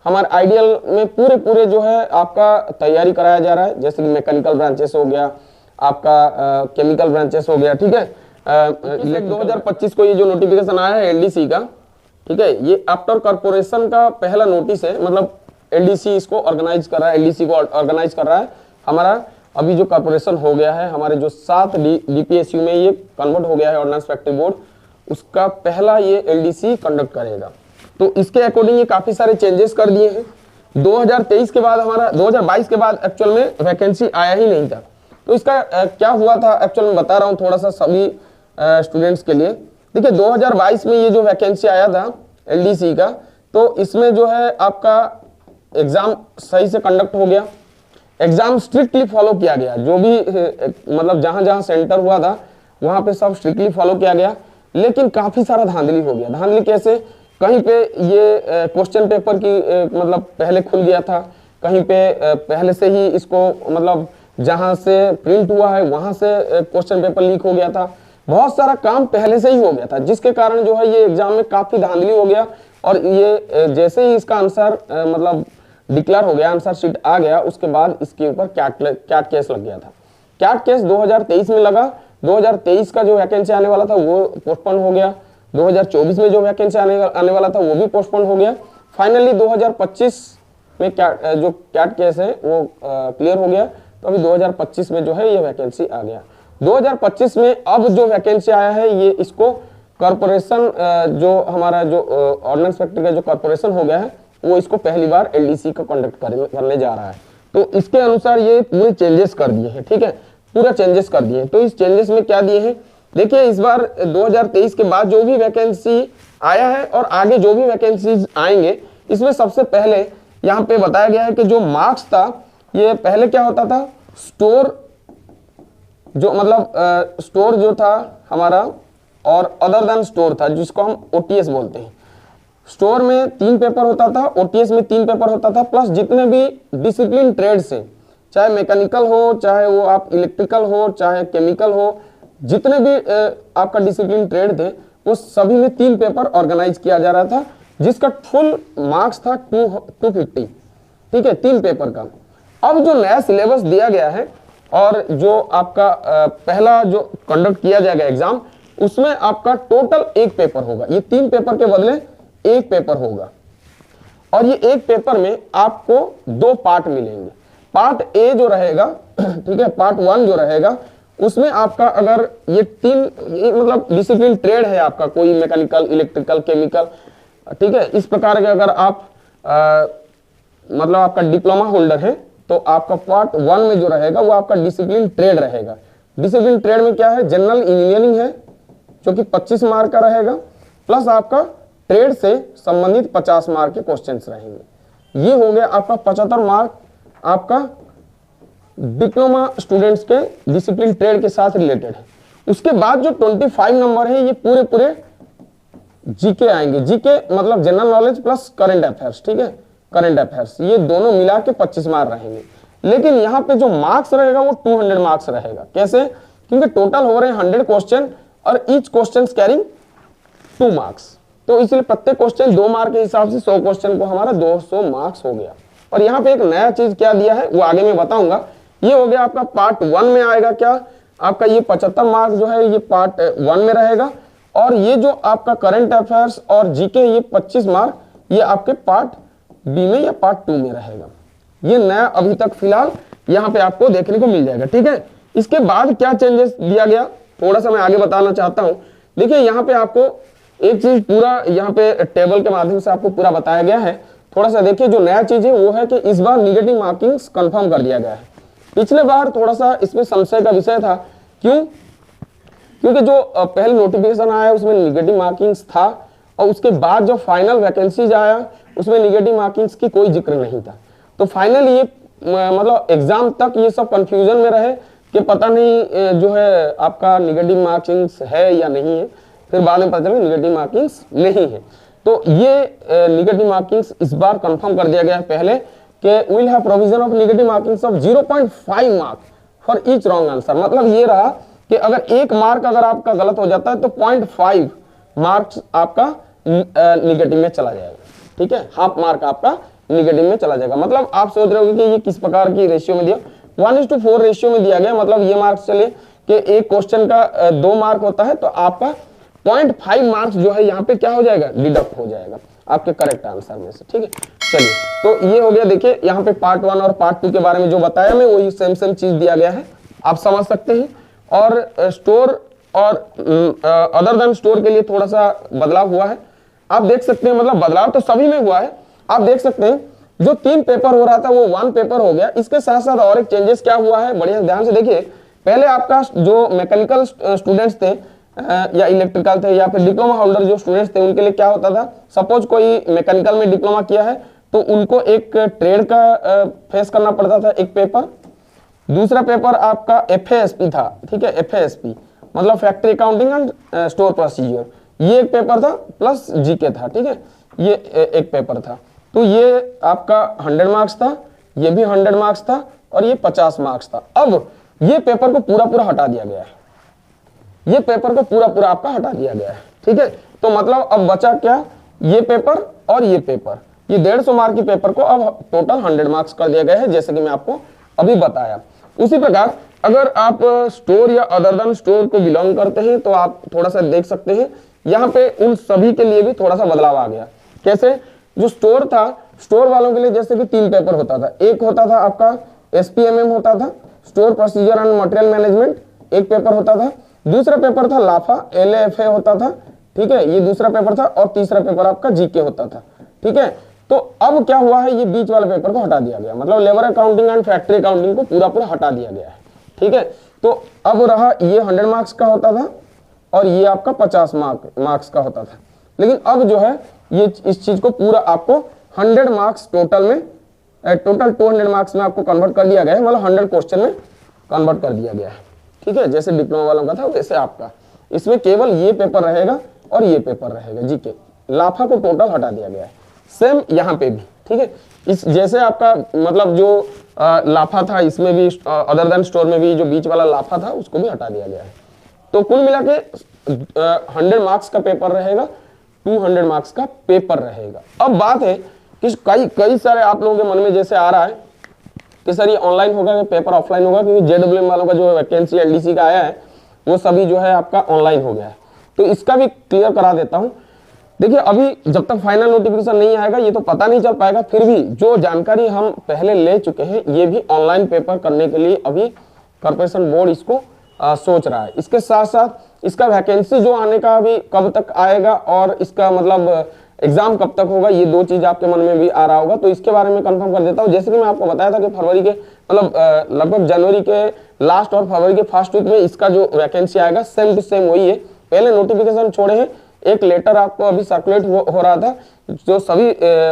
हमारे आइडियल में पूरे पूरे जो है आपका तैयारी कराया जा रहा है, जैसे कि मैकेनिकल ब्रांचेस हो गया, आपका केमिकल ब्रांचेस हो गया, ठीक है। 2025 को ये जो नोटिफिकेशन आया है एलडीसी का, ठीक है, ये आफ्टर कॉर्पोरेशन का पहला नोटिस है, मतलब एलडीसी इसको ऑर्गेनाइज कर रहा है, एलडीसी को ऑर्गेनाइज कर रहा है। हमारा अभी जो कॉर्पोरेशन हो गया है, हमारे जो 7 डीपीएसयू में ये कन्वर्ट हो गया है ऑर्डिनेंस फैक्ट्री बोर्ड, उसका पहला ये एलडीसी कंडक्ट करेगा। तो इसके अकॉर्डिंग ये काफी सारे चेंजेस कर दिए हैं। 2023 के बाद हमारा 2022 के बाद एक्चुअल में वैकेंसी आया ही नहीं था। तो इसका क्या हुआ था एक्चुअल में बता रहा हूँ थोड़ा सा सभी स्टूडेंट्स के लिए। देखिए 2022 में ये जो वैकेंसी आया था एलडीसी का, तो इसमें जो है आपका एग्जाम सही से कंडक्ट हो गया, एग्जाम स्ट्रिक्टली फॉलो किया गया, जो भी मतलब जहां जहां सेंटर हुआ था वहां पे सब स्ट्रिक्टली फॉलो किया गया। लेकिन काफी सारा धांधली हो गया। धांधली कैसे? कहीं पे ये क्वेश्चन पेपर की मतलब पहले खुल गया था, कहीं पे पहले से ही इसको मतलब जहां से प्रिंट हुआ है वहां से क्वेश्चन पेपर लीक हो गया था। बहुत सारा काम पहले से ही हो गया था, जिसके कारण जो है ये एग्जाम में काफी धांधली हो गया। और ये जैसे ही इसका आंसर मतलब डिक्लेयर हो गया, आंसर शीट आ गया, उसके बाद इसके ऊपर कैट केस लग गया था। कैट केस 2023 में लगा। 2023 का जो वैकेंसी आने वाला था वो पोस्टपोन हो गया। 2024 में जो वैकेंसी आने वाला था वो भी पोस्टपोन हो गया। फाइनली 2025 में जो कैट केस है वो क्लियर हो गया। तो अभी 2025 में जो है ये वैकेंसी आ गया। 2025 में अब जो वैकेंसी आया है ये इसको कॉर्पोरेशन जो हमारा जो ऑर्डिनेंस फैक्ट्री का जो कॉर्पोरेशन हो गया है वो इसको पहली बार एलडीसी का कंडक्ट करने जा रहा है। तो इसके अनुसार ये पूरे चेंजेस कर दिए हैं, ठीक है, पूरा चेंजेस कर दिए हैं। तो इस चेंजेस में क्या दिए हैं देखिए, इस बार 2023 के बाद जो भी वैकेंसी आया है और आगे जो भी वैकेंसीज आएंगे, इसमें सबसे पहले यहाँ पे बताया गया है कि जो मार्क्स था, ये पहले क्या होता था, स्टोर जो मतलब स्टोर जो था हमारा और अदर देन स्टोर था, जिसको हम ओटीएस बोलते हैं। स्टोर में 3 पेपर होता था, ओटीएस में 3 पेपर होता था, प्लस जितने भी डिसिप्लिन ट्रेड्स हैं, चाहे मैकेनिकल हो, चाहे वो आप इलेक्ट्रिकल हो, चाहे केमिकल हो, जितने भी आपका डिसिप्लिन ट्रेड थे वो सभी में 3 पेपर ऑर्गेनाइज किया जा रहा था, जिसका फुल मार्क्स था 250, ठीक है, 3 पेपर का। अब जो नया सिलेबस दिया गया है और जो आपका पहला जो कंडक्ट किया जाएगा एग्जाम, उसमें आपका टोटल 1 पेपर होगा। ये 3 पेपर के बदले 1 पेपर होगा और ये 1 पेपर में आपको 2 पार्ट मिलेंगे। पार्ट ए जो रहेगा, ठीक है, पार्ट 1 जो रहेगा उसमें आपका अगर ये 3 मतलब डिसिप्लिन ट्रेड है आपका, कोई मैकेनिकल, इलेक्ट्रिकल, केमिकल, ठीक है, इस प्रकार के अगर आप मतलब आपका डिप्लोमा होल्डर है तो आपका पार्ट 1 में जो रहेगा वो आपका डिसिप्लिन ट्रेड रहेगा। डिसिप्लिन ट्रेड में क्या है, जनरल इंजीनियरिंग है जो कि 25 मार्क का रहेगा, प्लस आपका ट्रेड से संबंधित 50 मार्क के क्वेश्चंस रहेंगे। ये हो गया आपका 75 मार्क आपका डिप्लोमा स्टूडेंट्स के डिसिप्लिन ट्रेड के साथ रिलेटेड है। उसके बाद जो 25 नंबर है ये पूरे पूरे जीके आएंगे। जीके मतलब general knowledge plus current affairs, ठीक है, करंट अफेयर्स, ये दोनों मिला के 25 मार्क रहेंगे। लेकिन यहाँ पे जो मार्क्स रहेगा वो 200 मार्क्स रहेगा। कैसे? क्योंकि टोटल हो रहे हैं 100 क्वेश्चन और ईच क्वेश्चन कैरिंग 2 मार्क्स, तो इसलिए प्रत्येक क्वेश्चन 2 मार्क के हिसाब से 100 क्वेश्चन को हमारा 200 मार्क्स हो गया। और यहाँ पे एक नया चीज क्या दिया है वो आगे मैं बताऊंगा। ये हो गया आपका पार्ट 1 में आएगा क्या, आपका ये 75 मार्क जो है ये पार्ट 1 में रहेगा, और ये जो आपका करंट अफेयर्स और जीके ये 25 मार्क ये आपके पार्ट बी में या पार्ट 2 में रहेगा। ये नया अभी तक फिलहाल यहाँ पे आपको देखने को मिल जाएगा, ठीक है। इसके बाद क्या चेंजेस दिया गया थोड़ा सा मैं आगे बताना चाहता हूँ। देखिए यहाँ पे आपको एक चीज पूरा यहाँ पे टेबल के माध्यम से आपको पूरा बताया गया है। थोड़ा सा देखिए, जो नया चीज है वो है कि इस बार निगेटिव मार्किंग्स कंफर्म कर दिया गया है। पिछले बार थोड़ा सा इसमें संशय का विषय था, क्यों? क्योंकि जो पहले नोटिफिकेशन आया उसमें निगेटिव मार्किंग्स था और उसके बाद जो फाइनल वैकेंसीज आया उसमें निगेटिव मार्किंग्स की कोई जिक्र नहीं था। तो फाइनली ये मतलब एग्जाम तक ये सब कंफ्यूजन में रहे कि पता नहीं जो है आपका निगेटिव मार्किंग्स है या नहीं है। फिर बाद में पता चला निगेटिव मार्किंग्स नहीं है। तो ये निगेटिव मार्किंग्स इस बार कंफर्म कर दिया गया है पहले कि will have provision of negative markings of 0.5 mark for each wrong answer. मतलब ये रहा कि अगर 1 मार्क अगर आपका गलत हो जाता है तो 0.5 मार्क्स आपका निगेटिव में चला जाएगा, ठीक है, हाफ मार्क आपका निगेटिव में चला जाएगा। मतलब आप सोच रहे होंगे कि ये किस प्रकार की रेशियो में दिया, 1:4 रेशियो में दिया गया। मतलब ये मार्क्स चलिए कि एक क्वेश्चन का 2 मार्क होता है तो आपका 0.5 मार्क्स जो है यहाँ पे क्या हो जाएगा, डिडक्ट हो जाएगा आपके करेक्ट आंसर में से। ठीक है, चलिए तो ये हो गया। देखिए यहाँ पे पार्ट 1 और पार्ट 2 के बारे में जो बताया मैं, वही सेम चीज दिया गया है, आप समझ सकते हैं। और स्टोर और अदर देन स्टोर के लिए थोड़ा सा बदलाव हुआ है, आप देख सकते हैं। मतलब बदलाव तो सभी में हुआ है, आप देख सकते हैं। जो 3 पेपर हो रहा था वो 1 पेपर हो गया। इसके साथ साथ और एक चेंजेस क्या हुआ है, बढ़िया ध्यान से देखिए। पहले आपका जो मैकेनिकल स्टूडेंट्स थे या इलेक्ट्रिकल थे या फिर डिप्लोमा होल्डर जो स्टूडेंट्स थे, उनके लिए क्या होता था, सपोज कोई मैकेनिकल में डिप्लोमा किया है तो उनको एक ट्रेड का फेस करना पड़ता था, एक पेपर। दूसरा पेपर आपका FASP था, ठीक है, FASP मतलब factory accounting and store procedure, ये एक पेपर था, प्लस GK था। ठीक है, ये एक पेपर था। तो ये आपका 100 मार्क्स था, ये भी 100 मार्क्स था और ये 50 मार्क्स था। अब ये पेपर को पूरा हटा दिया गया है, ये पेपर को पूरा आपका हटा दिया गया है। ठीक है, तो मतलब अब बचा क्या, ये पेपर और ये पेपर, ये 150 मार्क के पेपर को अब टोटल 100 मार्क्स कर दिया गया है, जैसे कि मैं आपको अभी बताया। उसी प्रकार अगर आप स्टोर या अदर देन स्टोर को बिलोंग करते हैं तो आप थोड़ा सा देख सकते हैं, यहाँ पे उन सभी के लिए भी थोड़ा सा बदलाव आ गया। कैसे, जो स्टोर था, स्टोर वालों के लिए जैसे कि 3 पेपर होता था। एक होता था आपका SPMM होता था, store procedure and material management, एक पेपर होता था। दूसरा पेपर था लाफा, LAFA होता था। ठीक है, ये दूसरा पेपर था। और तीसरा पेपर आपका GK होता था। ठीक है, तो अब क्या हुआ है, ये बीच वाले पेपर को हटा दिया गया, मतलब labour accounting and factory accounting को पूरा हटा दिया गया है। ठीक है, तो अब रहा ये 100 मार्क्स का होता था और ये आपका 50 मार्क्स का होता था। लेकिन अब जो है ये इस चीज को पूरा आपको 100 मार्क्स टोटल 200 मार्क्स में आपको कन्वर्ट कर दिया गया है, मतलब 100 क्वेश्चन में कन्वर्ट कर दिया गया है। ठीक है, जैसे डिप्लोमा वालों का था वैसे आपका इसमें केवल ये पेपर रहेगा और ये पेपर रहेगा GK। लाफा को टोटल हटा दिया गया है, सेम यहाँ पे भी। ठीक है, इस जैसे आपका मतलब जो लाफा था, इसमें भी अदर देन स्टोर में भी जो बीच वाला लाफा था उसको भी हटा दिया गया है। तो कुल मिला के 100 मार्क्स का पेपर रहेगा, 200 मार्क्स का पेपर रहेगा। अब बात है कि कई सारे आप लोगों के मन में जैसे आ रहा है कि सर ये ऑनलाइन होगा या पेपर ऑफलाइन होगा, क्योंकि JWM वालों का जो वैकेंसी LDC का आया है वो सभी जो है आपका ऑनलाइन हो गया है। तो इसका भी क्लियर करा देता हूं। देखिए अभी जब तक फाइनल नोटिफिकेशन नहीं आएगा ये तो पता नहीं चल पाएगा, फिर भी जो जानकारी हम पहले ले चुके हैं, ये भी ऑनलाइन पेपर करने के लिए अभी कॉर्पोरेशन बोर्ड इसको सोच रहा है। इसके साथ साथ इसका वैकेंसी जो आने का अभी कब तक आएगा और इसका मतलब एग्जाम कब तक होगा, ये 2 चीज आपके मन में भी आ रहा होगा। तो इसके बारे में कंफर्म कर देता हूँ। जैसे कि मैं आपको बताया था कि फरवरी के मतलब लगभग जनवरी के लास्ट और फरवरी के फर्स्ट वीक में इसका जो वैकेंसी आएगा सेम टू सेम वही है। पहले नोटिफिकेशन छोड़े हैं, एक लेटर आपको अभी सर्कुलेट हो रहा था जो सभी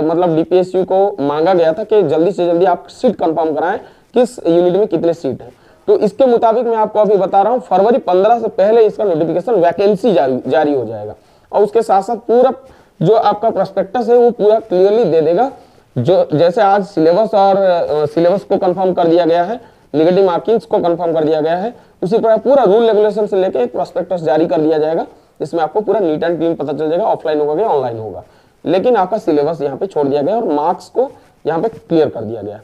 मतलब DPSU को मांगा गया था कि जल्दी से जल्दी आप सीट कंफर्म कराएं, किस यूनिट में कितने सीट है। तो इसके मुताबिक मैं आपको अभी बता रहा हूँ, फरवरी 15 से पहले इसका नोटिफिकेशन वैकेंसी जारी हो जाएगा। और उसके साथ साथ पूरा जो आपका प्रोस्पेक्टस है वो पूरा क्लियरली दे देगा। जो जैसे आज सिलेबस और सिलेबस को कंफर्म कर दिया गया है, नेगेटिव मार्किंग्स को कंफर्म कर दिया गया है, उसी तरह पूरा रूल रेगुलेशन से लेकर एक प्रोस्पेक्टस जारी कर दिया जाएगा, जिसमें आपको पूरा नीट एंड क्लीन पता चल जाएगा ऑफलाइन होगा या ऑनलाइन होगा। लेकिन आपका सिलेबस यहाँ पे छोड़ दिया गया और मार्क्स को यहाँ पे क्लियर कर दिया गया।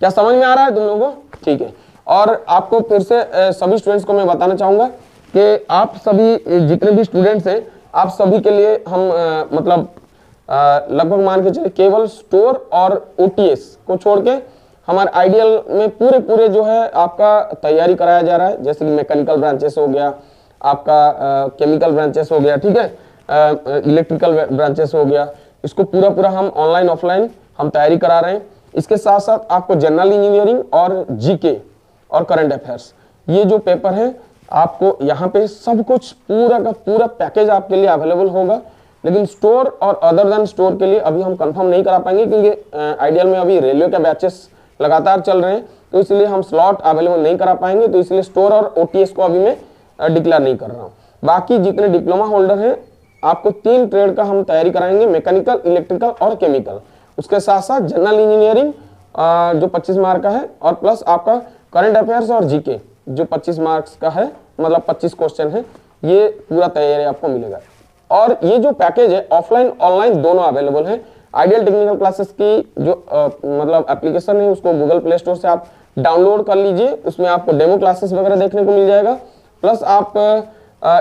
क्या समझ में आ रहा है तुम लोगों को? ठीक है, और आपको फिर से सभी स्टूडेंट्स को मैं बताना चाहूंगा कि आप सभी जितने भी स्टूडेंट्स हैं, आप सभी के लिए हम मतलब लगभग मान के चले केवल स्टोर और OTS को छोड़ के हमारे आइडियल में पूरे जो है आपका तैयारी कराया जा रहा है। जैसे कि मैकेनिकल ब्रांचेस हो गया, आपका केमिकल ब्रांचेस हो गया, ठीक है, इलेक्ट्रिकल ब्रांचेस हो गया, इसको पूरा हम ऑनलाइन ऑफलाइन हम तैयारी करा रहे हैं। इसके साथ साथ आपको जनरल इंजीनियरिंग और GK और करंट अफेयर्स, ये जो पेपर है आपको यहाँ पे सब कुछ पूरा का पूरा पैकेज आपके लिए अवेलेबल होगा। लेकिन स्टोर और अदर देन स्टोर के लिए अभी हम कंफर्म नहीं करा पाएंगे, क्योंकि आइडियल में अभी रेलवे के बैचेस लगातार चल रहे हैं, तो इसलिए हम स्लॉट अवेलेबल नहीं करा पाएंगे। तो इसलिए स्टोर और OTS को अभी मैं डिक्लेयर नहीं कर रहा हूँ। बाकी जितने डिप्लोमा होल्डर हैं आपको 3 ट्रेड का हम तैयारी कराएंगे, मैकेनिकल, इलेक्ट्रिकल और केमिकल। उसके साथ साथ जनरल इंजीनियरिंग जो 25 मार्क का है, और प्लस आपका करंट अफेयर्स और GK जो 25 मार्क्स का है, मतलब 25 क्वेश्चन है, ये पूरा तैयारी आपको मिलेगा। और ये जो पैकेज है ऑफलाइन ऑनलाइन दोनों अवेलेबल है। आइडियल टेक्निकल क्लासेस की जो मतलब एप्लीकेशन है उसको गूगल प्ले स्टोर से आप डाउनलोड कर लीजिए। उसमें आपको डेमो क्लासेस वगैरह देखने को मिल जाएगा, प्लस आप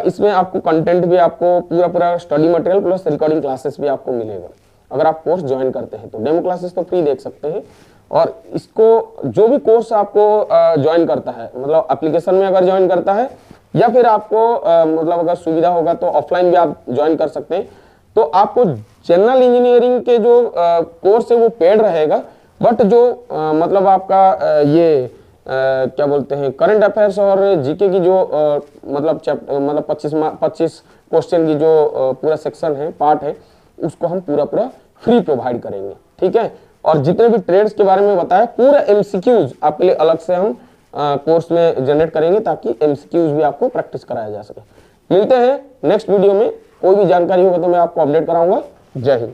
इसमें आपको कंटेंट भी, आपको पूरा पूरा study material plus recording classes भी आपको मिलेगा। अगर आप कोर्स ज्वाइन करते हैं तो डेमो क्लासेस तो फ्री देख सकते हैं, और इसको जो भी कोर्स आपको ज्वाइन करता है, मतलब एप्लीकेशन में अगर ज्वाइन करता है या फिर आपको मतलब अगर सुविधा होगा तो ऑफलाइन भी आप ज्वाइन कर सकते हैं। तो आपको जनरल इंजीनियरिंग के जो कोर्स है वो पेड रहेगा, बट जो मतलब आपका ये क्या बोलते हैं करंट अफेयर्स और जीके की जो मतलब चैप्टर मतलब 25 क्वेश्चन की जो पूरा सेक्शन है, पार्ट है, उसको हम पूरा पूरा फ्री प्रोवाइड करेंगे, ठीक है। और जितने भी ट्रेड्स के बारे में बताया पूरा एमसीक्यूज आपके लिए अलग से हम कोर्स में जनरेट करेंगे, ताकि एमसीक्यूज भी आपको प्रैक्टिस कराया जा सके। मिलते हैं नेक्स्ट वीडियो में, कोई भी जानकारी होगा तो मैं आपको अपडेट कराऊंगा। जय हिंद।